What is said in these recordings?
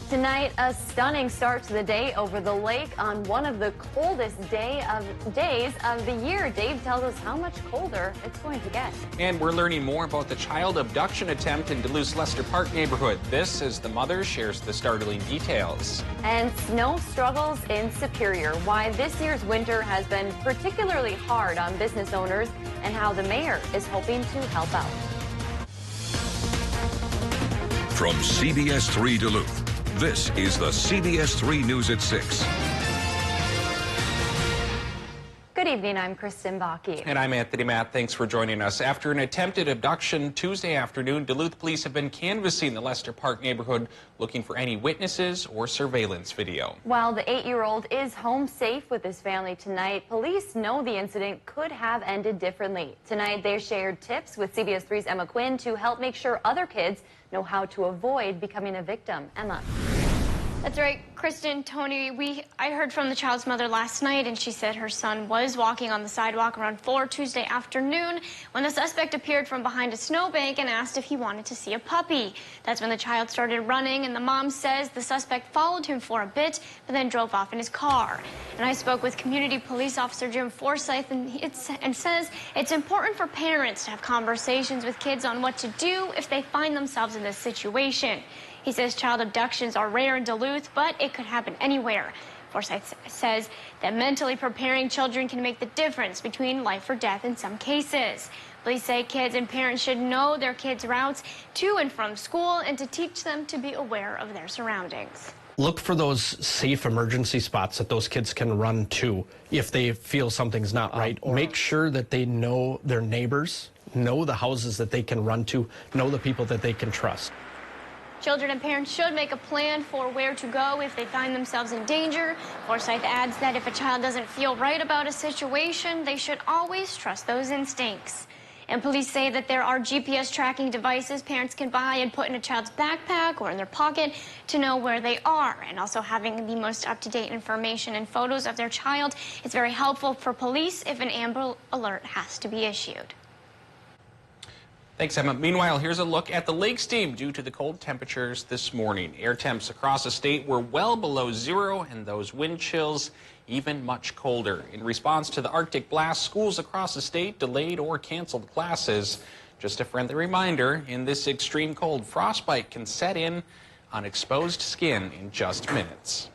Tonight, a stunning start to the day over the lake on one of the coldest days of the year. Dave tells us how much colder it's going to get. And we're learning more about the child abduction attempt in Duluth's Lester Park neighborhood. This as the mother shares the startling details. And snow struggles in Superior. Why this year's winter has been particularly hard on business owners and how the mayor is hoping to help out. From CBS3 Duluth, this is the CBS3 News at 6. Good evening, I'm Kristen Bakke. And I'm Anthony Matt. Thanks for joining us. After an attempted abduction Tuesday afternoon, Duluth police have been canvassing the Lester Park neighborhood looking for any witnesses or surveillance video. While the 8-year-old is home safe with his family tonight, police know the incident could have ended differently. Tonight, they shared tips with CBS3's Emma Quinn to help make sure other kids know how to avoid becoming a victim. Emma. That's right, Kristen, Tony, I heard from the child's mother last night, and she said her son was walking on the sidewalk around 4 Tuesday afternoon when the suspect appeared from behind a snowbank and asked if he wanted to see a puppy. That's when the child started running, and the mom says the suspect followed him for a bit, but then drove off in his car. And I spoke with community police officer Jim Forsyth, and says it's important for parents to have conversations with kids on what to do if they find themselves in this situation. He says child abductions are rare in Duluth, but it could happen anywhere. Forsyth says that mentally preparing children can make the difference between life or death in some cases. Police say kids and parents should know their kids' routes to and from school and to teach them to be aware of their surroundings. Look for those safe emergency spots that those kids can run to if they feel something's not right. Make sure that they know their neighbors, know the houses that they can run to, know the people that they can trust. Children and parents should make a plan for where to go if they find themselves in danger. Forsyth adds that if a child doesn't feel right about a situation, they should always trust those instincts. And police say that there are GPS tracking devices parents can buy and put in a child's backpack or in their pocket to know where they are. And also having the most up-to-date information and photos of their child is very helpful for police if an Amber Alert has to be issued. Thanks, Emma. Meanwhile, here's a look at the lake steam due to the cold temperatures this morning. Air temps across the state were well below zero, and those wind chills even much colder. In response to the Arctic blast, schools across the state delayed or canceled classes. Just a friendly reminder, in this extreme cold, frostbite can set in on exposed skin in just minutes.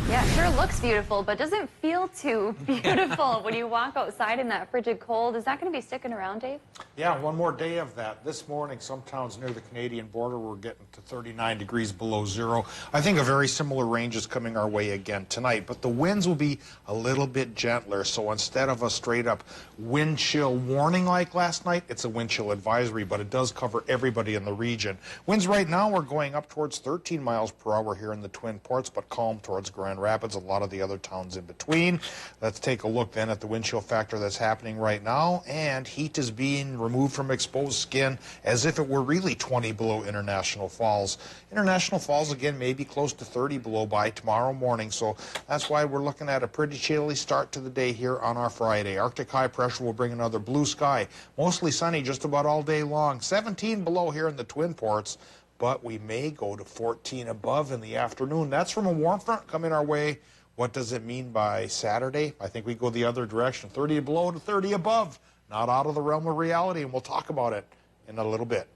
Yeah, it sure looks beautiful, but doesn't feel too beautiful when you walk outside in that frigid cold. Is that going to be sticking around, Dave? Yeah, one more day of that. This morning, some towns near the Canadian border were getting to 39 degrees below zero. I think a very similar range is coming our way again tonight, but the winds will be a little bit gentler. So instead of a straight-up wind chill warning like last night, it's a wind chill advisory, but it does cover everybody in the region. Winds right now are going up towards 13 miles per hour here in the Twin Ports, but calm towards Grand Rapids, a lot of the other towns in between. Let's take a look then at the wind chill factor that's happening right now, and heat is being removed from exposed skin as if it were really 20 below International Falls. International Falls again may be close to 30 below by tomorrow morning, so that's why we're looking at a pretty chilly start to the day here on our Friday. Arctic high pressure will bring another blue sky, mostly sunny just about all day long. 17 below here in the Twin Ports, but we may go to 14 above in the afternoon. That's from a warm front coming our way. What does it mean by Saturday? I think we go the other direction, 30 below to 30 above. Not out of the realm of reality, and we'll talk about it in a little bit.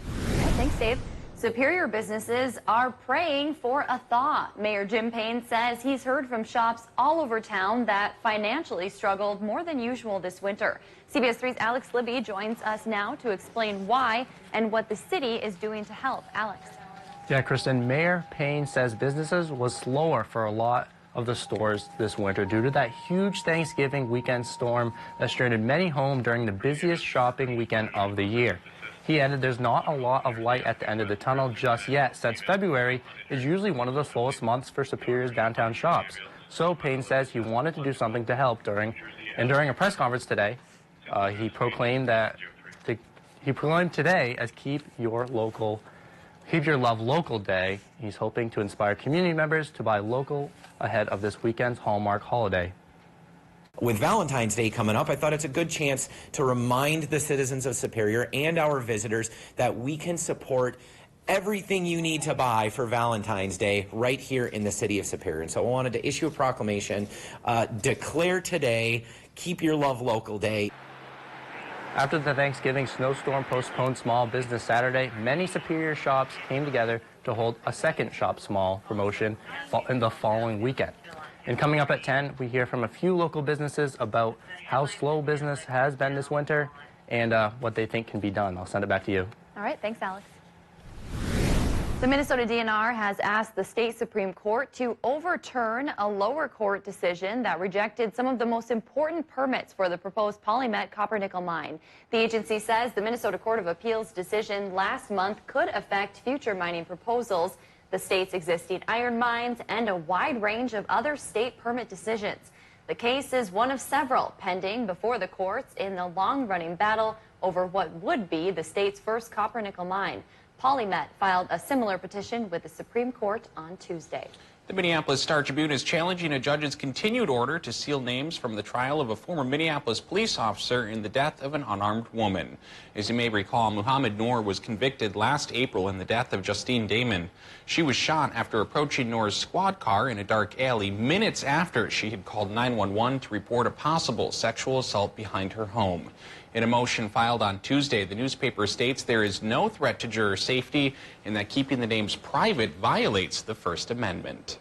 Okay, thanks, Dave. Superior businesses are praying for a thaw. Mayor Jim Payne says he's heard from shops all over town that financially struggled more than usual this winter. CBS 3's Alex Libby joins us now to explain why and what the city is doing to help. Alex. Yeah, Kristen, Mayor Payne says businesses was slower for a lot of the stores this winter due to that huge Thanksgiving weekend storm that stranded many home during the busiest shopping weekend of the year. He added there's not a lot of light at the end of the tunnel just yet, since February is usually one of the slowest months for Superior's downtown shops. So Payne says he wanted to do something to help during a press conference today. He proclaimed today as Keep Your Love Local Day. He's hoping to inspire community members to buy local ahead of this weekend's Hallmark holiday. With Valentine's Day coming up, I thought it's a good chance to remind the citizens of Superior and our visitors that we can support everything you need to buy for Valentine's Day right here in the city of Superior. And so I wanted to issue a proclamation, declare today, Keep Your Love Local Day. After the Thanksgiving snowstorm postponed Small Business Saturday, many Superior shops came together to hold a second Shop Small promotion in the following weekend. And coming up at 10, we hear from a few local businesses about how slow business has been this winter and what they think can be done. I'll send it back to you. All right, thanks, Alex. The Minnesota DNR has asked the state Supreme Court to overturn a lower court decision that rejected some of the most important permits for the proposed polymet copper-nickel mine. The agency says the Minnesota Court of Appeals decision last month could affect future mining proposals, the state's existing iron mines, and a wide range of other state permit decisions. The case is one of several pending before the courts in the long-running battle over what would be the state's first copper-nickel mine. Polymet filed a similar petition with the Supreme Court on Tuesday. The Minneapolis Star-Tribune is challenging a judge's continued order to seal names from the trial of a former Minneapolis police officer in the death of an unarmed woman. As you may recall, Muhammad Noor was convicted last April in the death of Justine Damon. She was shot after approaching Noor's squad car in a dark alley minutes after she had called 911 to report a possible sexual assault behind her home. In a motion filed on Tuesday, the newspaper states there is no threat to juror safety and that keeping the names private violates the First Amendment.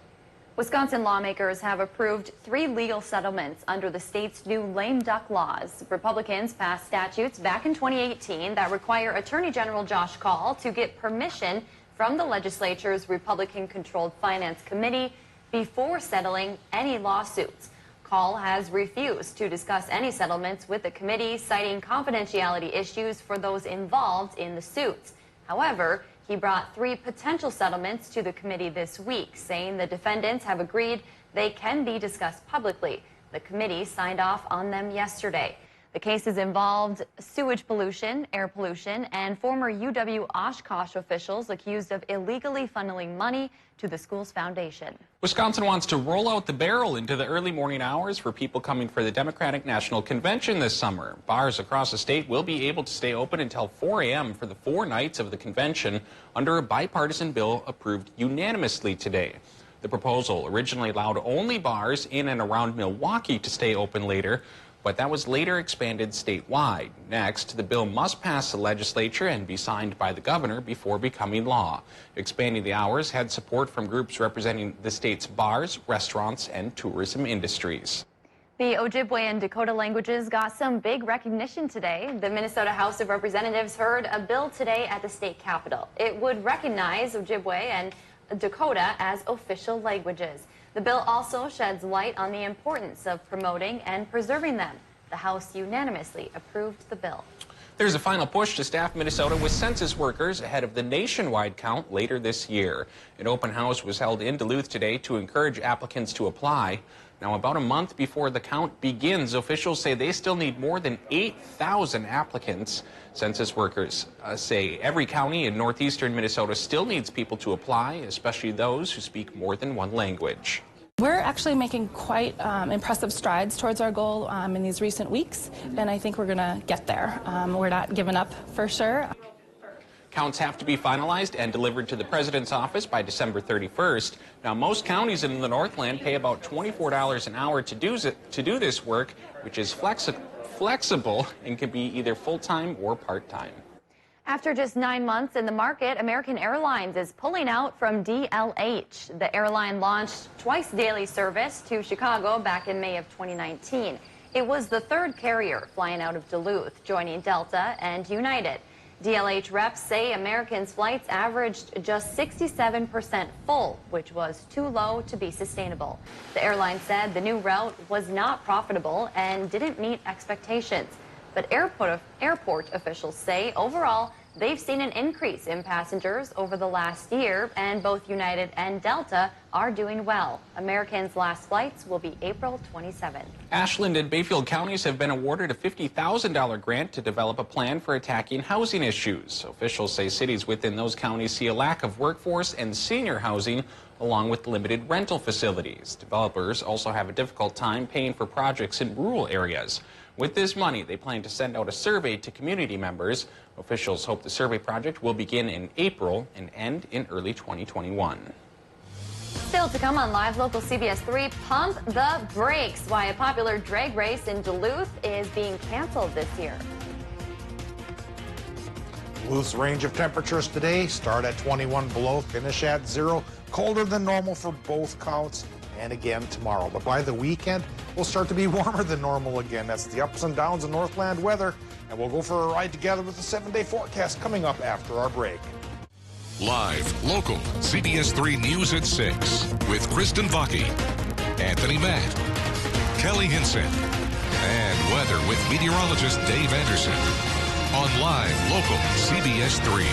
Wisconsin lawmakers have approved 3 legal settlements under the state's new lame duck laws. Republicans passed statutes back in 2018 that require Attorney General Josh Kaul to get permission from the legislature's Republican-controlled Finance Committee before settling any lawsuits. Kaul has refused to discuss any settlements with the committee, citing confidentiality issues for those involved in the suits. However, he brought 3 potential settlements to the committee this week, saying the defendants have agreed they can be discussed publicly. The committee signed off on them yesterday. The cases involved sewage pollution, air pollution, and former UW Oshkosh officials accused of illegally funneling money to the school's foundation. Wisconsin wants to roll out the barrel into the early morning hours for people coming for the Democratic National Convention this summer. Bars across the state will be able to stay open until 4 a.m. for the 4 nights of the convention under a bipartisan bill approved unanimously today. The proposal originally allowed only bars in and around Milwaukee to stay open later, but that was later expanded statewide. Next, the bill must pass the legislature and be signed by the governor before becoming law. Expanding the hours had support from groups representing the state's bars, restaurants, and tourism industries. The Ojibwe and Dakota languages got some big recognition today. The Minnesota House of Representatives heard a bill today at the state capitol. It would recognize Ojibwe and Dakota as official languages. The bill also sheds light on the importance of promoting and preserving them. The House unanimously approved the bill. There's a final push to staff Minnesota with census workers ahead of the nationwide count later this year. An open house was held in Duluth today to encourage applicants to apply. Now, about a month before the count begins, officials say they still need more than 8,000 applicants. Census workers say every county in northeastern Minnesota still needs people to apply, especially those who speak more than one language. We're actually making quite impressive strides towards our goal in these recent weeks, and I think we're going to get there. We're not giving up for sure. Counts have to be finalized and delivered to the president's office by December 31st. Now, most counties in the Northland pay about $24 an hour to do this work, which is flexible and can be either full-time or part-time. After just 9 months in the market, American Airlines is pulling out from DLH. The airline launched twice daily service to Chicago back in May of 2019. It was the 3rd carrier flying out of Duluth, joining Delta and United. DLH reps say American's flights averaged just 67% full, which was too low to be sustainable. The airline said the new route was not profitable and didn't meet expectations. But airport officials say overall they've seen an increase in passengers over the last year, and both United and Delta are doing well. American's last flights will be April 27. Ashland and Bayfield counties have been awarded a $50,000 grant to develop a plan for attacking housing issues. Officials say cities within those counties see a lack of workforce and senior housing, along with limited rental facilities. Developers also have a difficult time paying for projects in rural areas. With this money, they plan to send out a survey to community members. Officials hope the survey project will begin in April and end in early 2021. Still to come on Live Local CBS 3, Pump the Brakes, why a popular drag race in Duluth is being canceled this year. Duluth's range of temperatures today start at 21 below, finish at 0. Colder than normal for both counts, and again tomorrow. But by the weekend, we'll start to be warmer than normal again. That's the ups and downs of Northland weather, and we'll go for a ride together with the 7-day forecast coming up after our break. Live, local, CBS 3 News at 6 with Kristen Vaki, Anthony Matt, Kelly Hinson, and weather with meteorologist Dave Anderson on Live, local, CBS 3.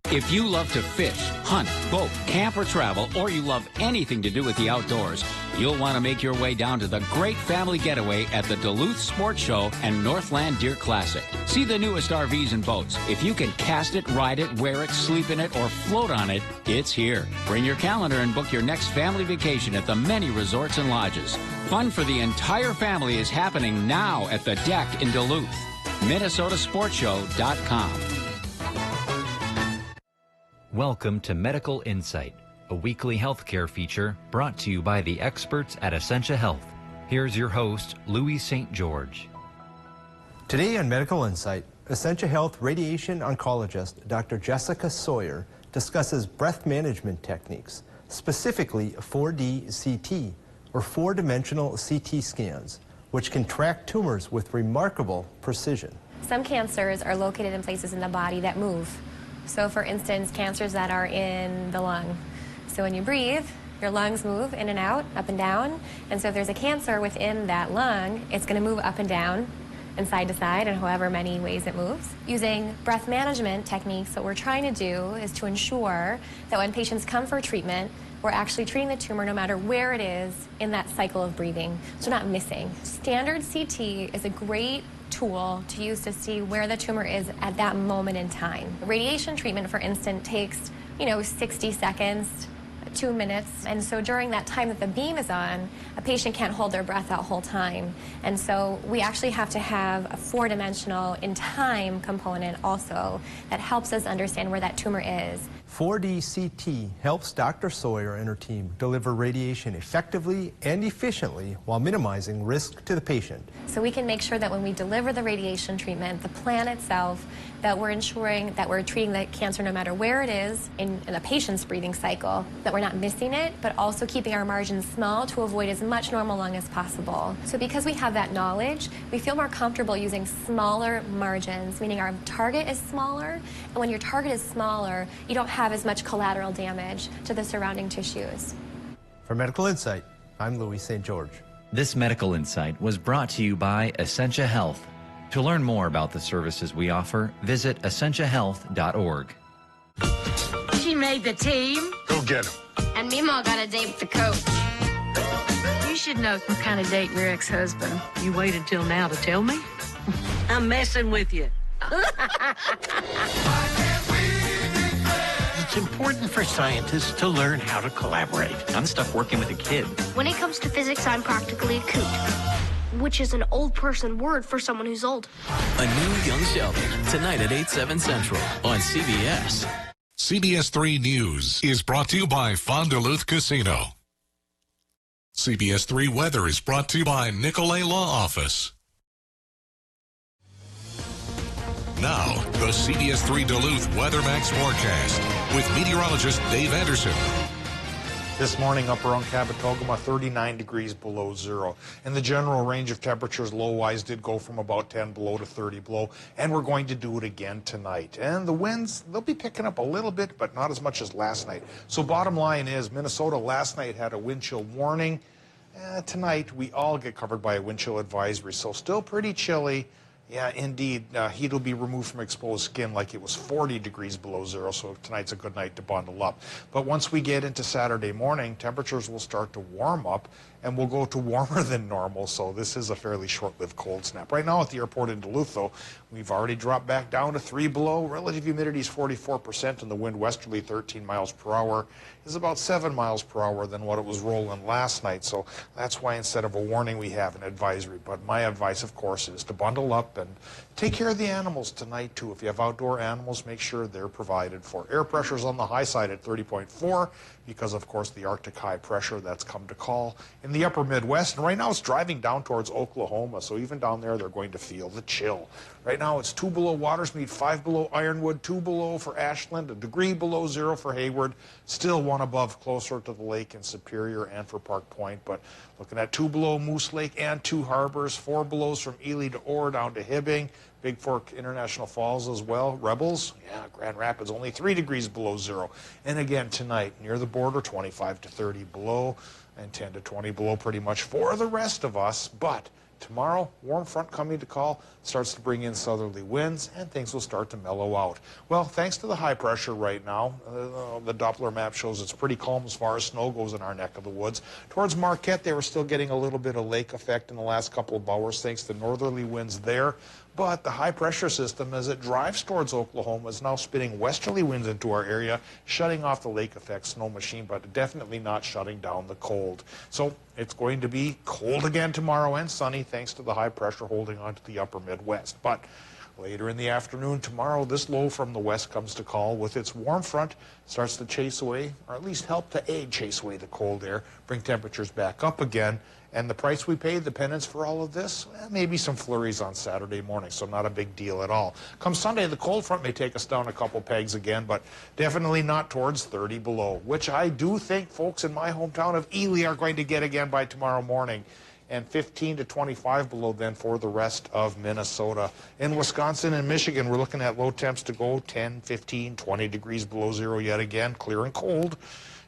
If you love to fish, hunt, boat, camp, or travel, or you love anything to do with the outdoors, you'll want to make your way down to the great family getaway at the Duluth Sports Show and Northland Deer Classic. See the newest RVs and boats. If you can cast it, ride it, wear it, sleep in it, or float on it, it's here. Bring your calendar and book your next family vacation at the many resorts and lodges. Fun for the entire family is happening now at the Deck in Duluth. MinnesotaSportsShow.com. Welcome to Medical Insight, a weekly healthcare feature brought to you by the experts at Essentia Health. Here's your host, Louis St. George. Today on Medical Insight, Essentia Health radiation oncologist Dr. Jessica Sawyer discusses breath management techniques, specifically 4D CT, or four-dimensional CT scans, which can track tumors with remarkable precision. Some cancers are located in places in the body that move. So for instance, cancers that are in the lung. So when you breathe, your lungs move in and out, up and down. And so if there's a cancer within that lung, it's going to move up and down and side to side in however many ways it moves. Using breath management techniques, what we're trying to do is to ensure that when patients come for treatment, we're actually treating the tumor no matter where it is in that cycle of breathing, so not missing. Standard CT is a great tool to use to see where the tumor is at that moment in time. Radiation treatment, for instance, takes, 60 seconds, 2 minutes. And so during that time that the beam is on, a patient can't hold their breath that whole time. And so we actually have to have a four-dimensional in time component also that helps us understand where that tumor is. 4D CT helps Dr. Sawyer and her team deliver radiation effectively and efficiently while minimizing risk to the patient. So we can make sure that when we deliver the radiation treatment, the plan itself, that we're ensuring that we're treating the cancer no matter where it is in a patient's breathing cycle, that we're not missing it, but also keeping our margins small to avoid as much normal lung as possible. So because we have that knowledge, we feel more comfortable using smaller margins, meaning our target is smaller, and when your target is smaller, you don't have as much collateral damage to the surrounding tissues. For Medical Insight, I'm Louis St. George. This Medical Insight was brought to you by Essentia Health. To learn more about the services we offer, visit essentiahealth.org. She made the team. Go get him. And Mimo got a date with the coach. You should know what kind of date your ex-husband. You waited till now to tell me? I'm messing with you. It's important for scientists to learn how to collaborate. I'm stuck working with a kid. When it comes to physics, I'm practically a coot, which is an old person word for someone who's old. A new Young Sheldon, tonight at 8/7 Central on CBS. CBS 3 News is brought to you by Fond du Luth Casino. CBS 3 Weather is brought to you by Nicolay Law Office. Now, the CBS 3 Duluth Weather Max forecast with meteorologist Dave Anderson. This morning up around Cabotogama, 39 degrees below zero. And the general range of temperatures low-wise did go from about 10 below to 30 below. And we're going to do it again tonight. And the winds, they'll be picking up a little bit, but not as much as last night. So bottom line is Minnesota last night had a wind chill warning. Tonight we all get covered by a wind chill advisory. So still pretty chilly. Yeah, indeed, heat will be removed from exposed skin like it was 40 degrees below zero, so tonight's a good night to bundle up. But once we get into Saturday morning, temperatures will start to warm up and we'll go to warmer than normal, so this is a fairly short-lived cold snap. Right now at the airport in Duluth, though, we've already dropped back down to 3 below. Relative humidity is 44%, and the wind westerly 13 miles per hour is about 7 miles per hour than what it was rolling last night. So that's why instead of a warning, we have an advisory. But my advice, of course, is to bundle up and take care of the animals tonight, too. If you have outdoor animals, make sure they're provided for. Air pressure's on the high side at 30.4 because, of course, the Arctic high pressure that's come to call in the upper Midwest. And right now it's driving down towards Oklahoma, so even down there they're going to feel the chill. Right now it's 2 below Watersmeet, 5 below Ironwood, 2 below for Ashland, 1 degree below 0 for Hayward, still 1 above closer to the lake in Superior and for Park Point, but looking at 2 below Moose Lake and 2 Harbors, 4 belows from Ely to Orr down to Hibbing, Big Fork International Falls as well. Rebels, yeah, Grand Rapids only 3 degrees below 0. And again tonight, near the border, 25 to 30 below and 10 to 20 below pretty much for the rest of us. But tomorrow, warm front coming to call, starts to bring in southerly winds, and things will start to mellow out. Well, thanks to the high pressure right now, the Doppler map shows it's pretty calm as far as snow goes in our neck of the woods. Towards Marquette, they were still getting a little bit of lake effect in the last couple of hours thanks to northerly winds there. But the high pressure system, as it drives towards Oklahoma, is now spinning westerly winds into our area, shutting off the lake effect snow machine, but definitely not shutting down the cold. So it's going to be cold again tomorrow and sunny thanks to the high pressure holding on to the upper Midwest. But later in the afternoon tomorrow, this low from the west comes to call with its warm front, starts to chase away, or at least help to aid chase away the cold air, bring temperatures back up again. And the price we paid, the penance for all of this, maybe some flurries on Saturday morning, so not a big deal at all. Come Sunday, the cold front may take us down a couple pegs again, but definitely not towards 30 below, which I do think folks in my hometown of Ely are going to get again by tomorrow morning. And 15 to 25 below then for the rest of Minnesota. In Wisconsin and Michigan, we're looking at low temps to go 10, 15, 20 degrees below 0 yet again, clear and cold.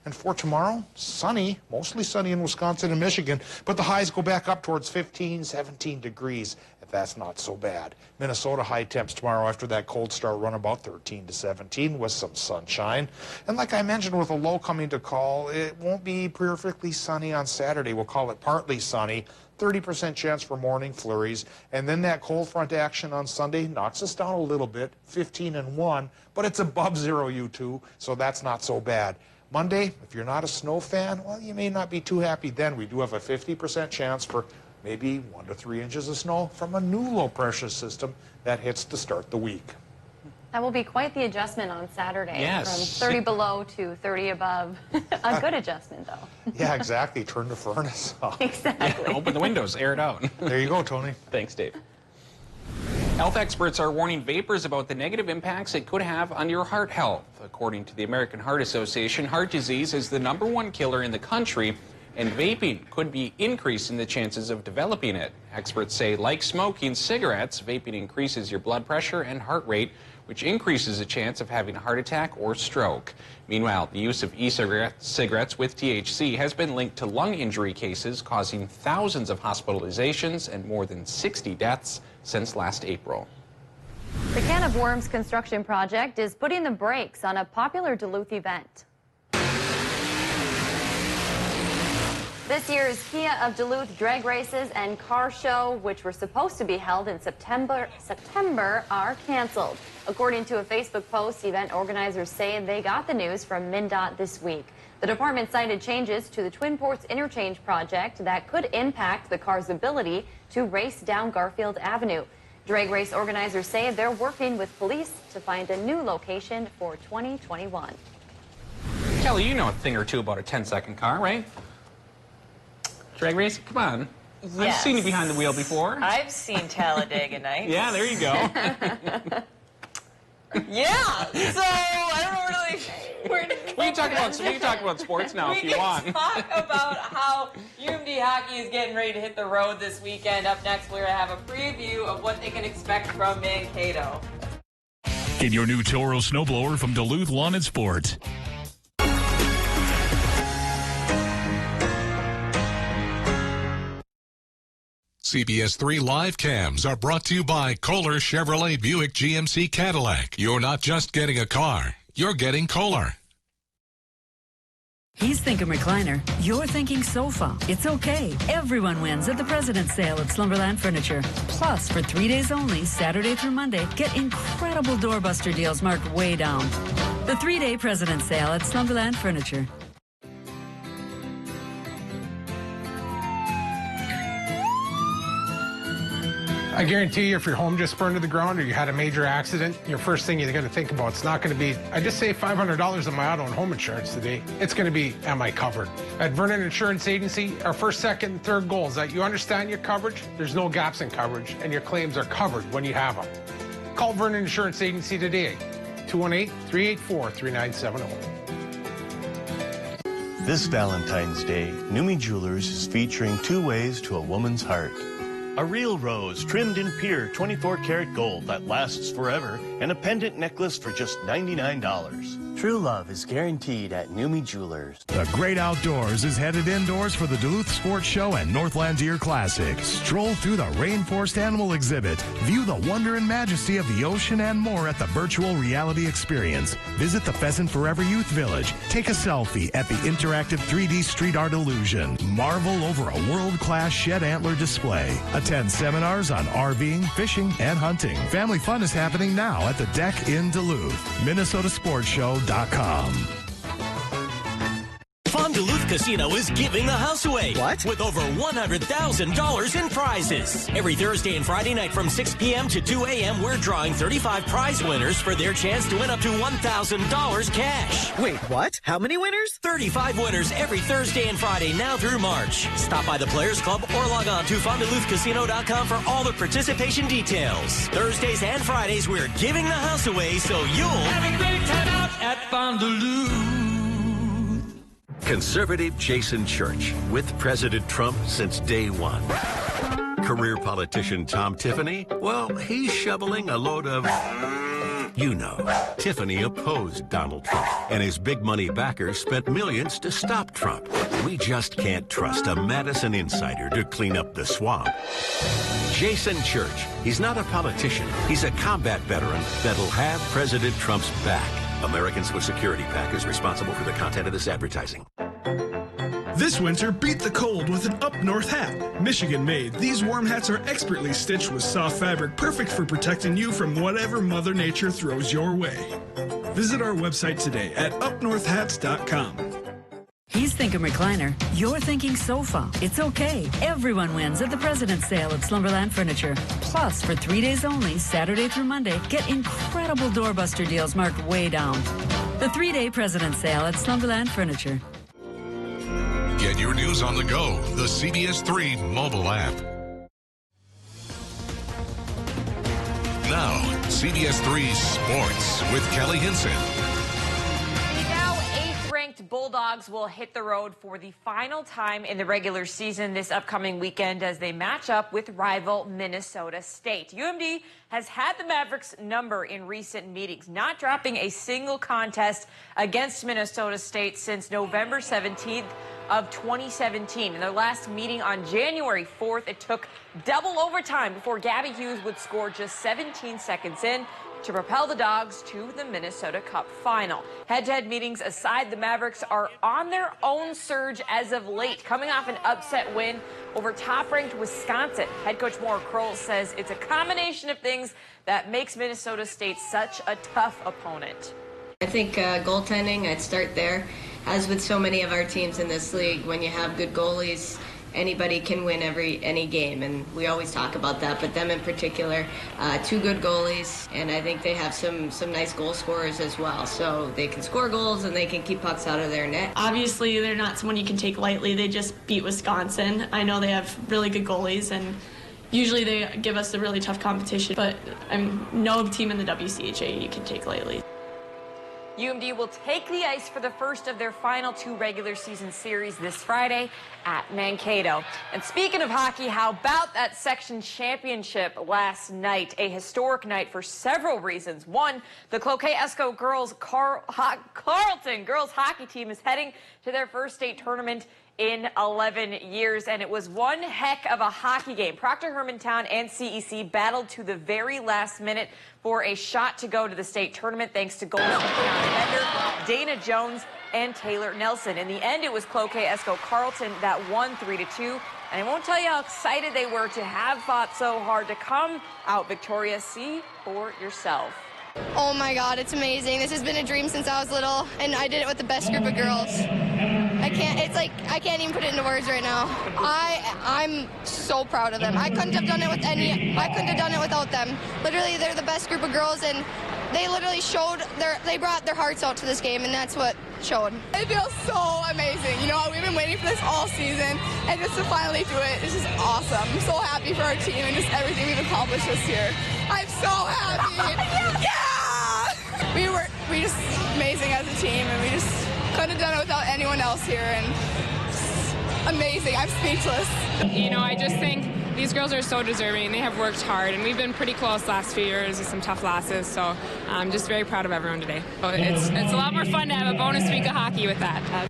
And for tomorrow, sunny, mostly sunny in Wisconsin and Michigan, but the highs go back up towards 15, 17 degrees. If that's not so bad. Minnesota high temps tomorrow after that cold start run about 13 to 17 with some sunshine. And like I mentioned, with a low coming to call, it won't be perfectly sunny on Saturday. We'll call it partly sunny. 30% chance for morning flurries. And then that cold front action on Sunday knocks us down a little bit, 15 and 1, but it's above 0 U2, so that's not so bad. Monday, if you're not a snow fan, well, you may not be too happy then. We do have a 50% chance for maybe 1 to 3 inches of snow from a new low pressure system that hits to start the week. That will be quite the adjustment on Saturday. Yes. From 30 below to 30 above. A good adjustment, though. Yeah, exactly. Turn the furnace off. Exactly. Yeah, open the windows, air it out. There you go, Tony. Thanks, Dave. Health experts are warning vapors about the negative impacts it could have on your heart health. According to the American Heart Association, heart disease is the #1 killer in the country, and vaping could be increasing the chances of developing it. Experts say, like smoking cigarettes, vaping increases your blood pressure and heart rate, which increases the chance of having a heart attack or stroke. Meanwhile, the use of e-cigarettes with THC has been linked to lung injury cases, causing thousands of hospitalizations and more than 60 deaths since last April. The Can of Worms construction project is putting the brakes on a popular Duluth event. This year's Kia of Duluth drag races and car show, which were supposed to be held in September, are canceled. According to a Facebook post, event organizers say they got the news from MnDOT this week. The department cited changes to the Twin Ports Interchange project that could impact the car's ability to race down Garfield Avenue. Drag race organizers say they're working with police to find a new location for 2021. Kelly, you know a thing or two about a 10-second car, right? Drag race? Come on. Yes. I've seen you behind the wheel before. I've seen Talladega Nights. Yeah, there you go. Yeah, so I don't know really where to go. We can talk about sports now if you want. We can talk about how UMD hockey is getting ready to hit the road this weekend. Up next, we're going to have a preview of what they can expect from Mankato. Get your new Toro snowblower from Duluth Lawn and Sport. CBS3 live cams are brought to you by Kohler Chevrolet Buick GMC Cadillac. You're not just getting a car, you're getting Kohler. He's thinking recliner. You're thinking sofa. It's okay. Everyone wins at the President's Sale at Slumberland Furniture. Plus, for 3 days only, Saturday through Monday, get incredible doorbuster deals marked way down. The 3-day President's Sale at Slumberland Furniture. I guarantee you, if your home just burned to the ground or you had a major accident, your first thing you're going to think about is not going to be, I just saved $500 on my auto and home insurance today. It's going to be, am I covered? At Vernon Insurance Agency, our first, second, and third goal is that you understand your coverage, there's no gaps in coverage, and your claims are covered when you have them. Call Vernon Insurance Agency today, 218-384-3970. This Valentine's Day, Numi Jewelers is featuring 2 ways to a woman's heart. A real rose trimmed in pure 24-karat gold that lasts forever, and a pendant necklace for just $99. True love is guaranteed at Numi Jewelers. The great outdoors is headed indoors for the Duluth Sports Show and Northland Deer Classic. Stroll through the Rainforest Animal Exhibit. View the wonder and majesty of the ocean and more at the virtual reality experience. Visit the Pheasant Forever Youth Village. Take a selfie at the interactive 3D street art illusion. Marvel over a world-class shed antler display. Attend seminars on RVing, fishing, and hunting. Family fun is happening now at the Deck in Duluth. MinnesotaSportsShow.com. Fun Duluth Casino is giving the house away. What? With over $100,000 in prizes. Every Thursday and Friday night from 6 p.m. to 2 a.m., we're drawing 35 prize winners for their chance to win up to $1,000 cash. Wait, what? How many winners? 35 winners every Thursday and Friday now through March. Stop by the Players Club or log on to FunDuluthCasino.com for all the participation details. Thursdays and Fridays, we're giving the house away so you'll have a great time out at Fun Duluth. Conservative Jason Church, with President Trump since day one. Career politician Tom Tiffany, well, he's shoveling a load of, you know. Tiffany opposed Donald Trump, and his big money backers spent millions to stop Trump. We just can't trust a Madison insider to clean up the swamp. Jason Church, he's not a politician. He's a combat veteran that'll have President Trump's back. American Swiss Security PAC is responsible for the content of this advertising. This winter, beat the cold with an Up North hat. Michigan made, these warm hats are expertly stitched with soft fabric, perfect for protecting you from whatever Mother Nature throws your way. Visit our website today at upnorthhats.com. He's thinking recliner. You're thinking sofa. It's okay. Everyone wins at the President's Sale at Slumberland Furniture. Plus, for 3 days only, Saturday through Monday, get incredible doorbuster deals marked way down. The 3-day President's Sale at Slumberland Furniture. Get your news on the go. The CBS3 mobile app. Now, CBS3 Sports with Kelly Hinson. Bulldogs will hit the road for the final time in the regular season this upcoming weekend as they match up with rival Minnesota State. UMD has had the Mavericks' number in recent meetings, not dropping a single contest against Minnesota State since November 17th of 2017. In their last meeting on January 4th, it took double overtime before Gabby Hughes would score just 17 seconds in to propel the Dogs to the Minnesota Cup final. Head-to-head meetings aside, the Mavericks are on their own surge as of late, coming off an upset win over top-ranked Wisconsin. Head coach Maura Crowell says it's a combination of things that makes Minnesota State such a tough opponent. I think goaltending, I'd start there. As with so many of our teams in this league, when you have good goalies, anybody can win any game, and we always talk about that. But them in particular, 2 good goalies, and I think they have some nice goal scorers as well. So they can score goals and they can keep pucks out of their net. Obviously, they're not someone you can take lightly. They just beat Wisconsin. I know they have really good goalies, and usually they give us a really tough competition. But no team in the WCHA you can take lightly. UMD will take the ice for the first of their final 2 regular season series this Friday at Mankato. And speaking of hockey, how about that section championship last night? A historic night for several reasons. One, the Cloquet-Esco girls Carleton girls hockey team is heading to their first state tournament in 11 years, and it was one heck of a hockey game. Proctor Hermantown and CEC battled to the very last minute for a shot to go to the state tournament thanks to Golden State defender Dana Jones and Taylor Nelson. In the end, it was Cloquet Esco Carleton that won 3-2. And I won't tell you how excited they were to have fought so hard to come out victorious. See for yourself. Oh my God, it's amazing. This has been a dream since I was little, and I did it with the best group of girls. I can't even put it into words right now. I'm so proud of them. I couldn't have done it without them. Literally, they're the best group of girls, and they literally they brought their hearts out to this game, and that's what showed. It feels so amazing. You know, we've been waiting for this all season, and just to finally do it, it's just awesome. I'm so happy for our team and just everything we've accomplished this year. I'm so happy. Yeah! We just amazing as a team, and we just couldn't have done it without anyone else here, and amazing. I'm speechless. You know, I just think these girls are so deserving. They have worked hard, and we've been pretty close last few years with some tough losses, so I'm just very proud of everyone today. But it's a lot more fun to have a bonus week of hockey with that.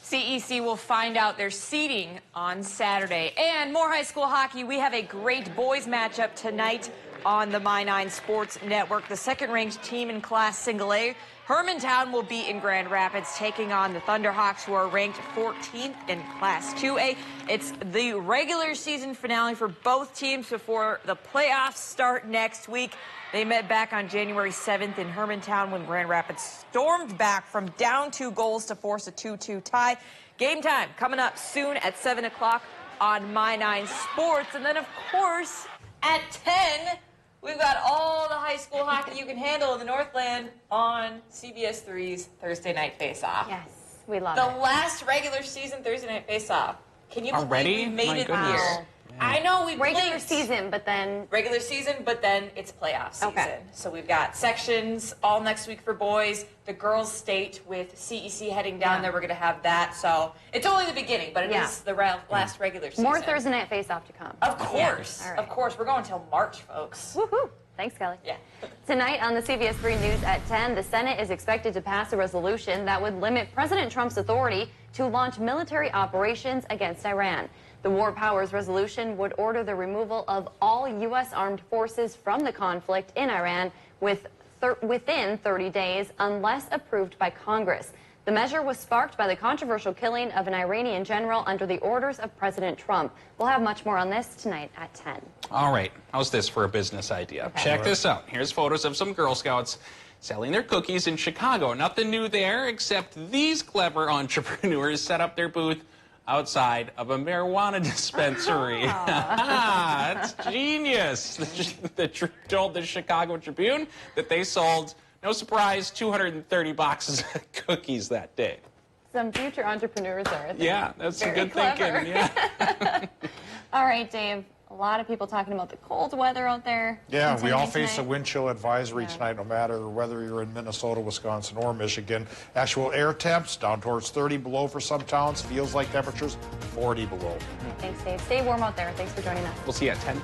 CEC will find out their seeding on Saturday. And more high school hockey. We have a great boys matchup tonight on the My9 Sports Network. The second-ranked team in Class Single A, Hermantown, will be in Grand Rapids taking on the Thunderhawks, who are ranked 14th in Class 2A. It's the regular season finale for both teams before the playoffs start next week. They met back on January 7th in Hermantown when Grand Rapids stormed back from down 2 goals to force a 2-2 tie. Game time coming up soon at 7 o'clock on My9 Sports. And then, of course, at 10, we've got all the high school hockey you can handle in the Northland on CBS3's Thursday Night Face-Off. Yes, we love it. it. The last regular season Thursday Night Face-Off. Can you believe we made it goodness. here? I know we regular season, but then it's playoff season. Okay. So we've got sections all next week for boys. The girls' state with CEC heading down there. We're going to have that. So it's only the beginning, but it is the last regular season. More Thursday Night Face-Off to come. Of course, All right. of course. We're going until March, folks. Woohoo! Thanks, Kelly. Yeah. Tonight on the CBS3 News at 10, the Senate is expected to pass a resolution that would limit President Trump's authority to launch military operations against Iran. The War Powers Resolution would order the removal of all U.S. armed forces from the conflict in Iran within 30 days, unless approved by Congress. The measure was sparked by the controversial killing of an Iranian general under the orders of President Trump. We'll have much more on this tonight at 10. All right. How's this for a business idea? Okay. Check this out. Here's photos of some Girl Scouts selling their cookies in Chicago. Nothing new there, except these clever entrepreneurs set up their booth outside of a marijuana dispensary. That's genius. They told the Chicago Tribune that they sold, no surprise, 230 boxes of cookies that day. Some future entrepreneurs there. Yeah, that's very good clever. thinking. Yeah. All right, Dave. A lot of people talking about the cold weather out there. Yeah, we all face a wind chill advisory tonight, no matter whether you're in Minnesota, Wisconsin, or Michigan. Actual air temps down towards 30 below for some towns. Feels like temperatures 40 below. Thanks, Dave. Stay warm out there. Thanks for joining us. We'll see you at 10.